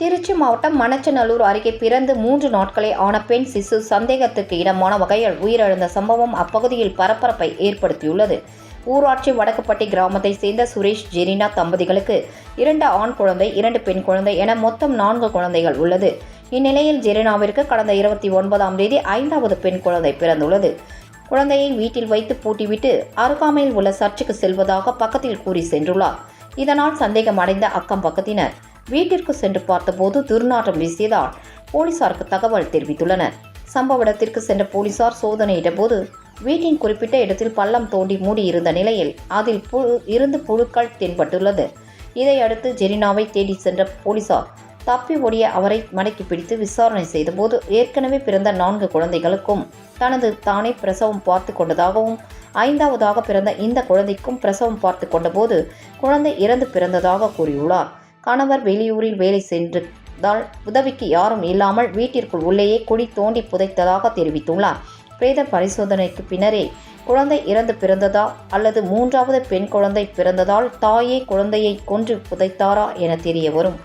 திருச்சி மாவட்டம் மணச்சநல்லூர் அருகே பிறந்து 3 நாட்களே ஆன பெண் சிசு சந்தேகத்துக்கு இடமான வகையில் உயிரிழந்த சம்பவம் அப்பகுதியில் பரபரப்பை ஏற்படுத்தியுள்ளது. ஊராட்சி வடக்குப்பட்டி கிராமத்தை சேர்ந்த சுரேஷ் ஜெரினா தம்பதிகளுக்கு 2 ஆண் குழந்தை 2 பெண் குழந்தை என மொத்தம் 4 குழந்தைகள் உள்ளது. இந்நிலையில் ஜெரினாவிற்கு கடந்த 29ஆம் தேதி 5வது பெண் குழந்தை பிறந்துள்ளது. குழந்தையை வீட்டில் வைத்து பூட்டிவிட்டு அருகாமையில் உள்ள சர்ச்சுக்கு செல்வதாக பக்கத்தில் கூறி சென்றுள்ளார். இதனால் சந்தேகம் அடைந்த அக்கம் பக்கத்தினர் வீட்டிற்கு சென்று பார்த்தபோது துர்நாற்றம் வீசியதால் போலீசாருக்கு தகவல் தெரிவித்துள்ளனர். சம்பவ இடத்திற்கு சென்ற போலீசார் சோதனையிட்டபோது வீட்டின் குறிப்பிட்ட இடத்தில் பள்ளம் தோண்டி மூடியிருந்த நிலையில் அதில் இருந்து புழுக்கள் தென்பட்டுள்ளது. இதையடுத்து ஜெரினாவை தேடி சென்ற போலீசார் தப்பி ஓடிய அவரை மடக்கி பிடித்து விசாரணை செய்தபோது ஏற்கனவே பிறந்த 4 குழந்தைகளுக்கும் தானே பிரசவம் பார்த்து கொண்டதாகவும் 5வதாக பிறந்த இந்த குழந்தைக்கும் பிரசவம் பார்த்து கொண்டபோது குழந்தை இறந்து பிறந்ததாக கூறியுள்ளார். கணவர் வெளியூரில் வேலை சென்றதால் உதவிக்கு யாரும் இல்லாமல் வீட்டிற்குள் உள்ளேயே குழி தோண்டி புதைத்ததாக தெரிவித்துள்ளார். பிரேத பரிசோதனைக்கு பின்னரே குழந்தை இறந்து பிறந்ததா அல்லது 3வது பெண் குழந்தை பிறந்ததால் தாயே குழந்தையை கொன்று புதைத்தாரா என தெரிய வரும்.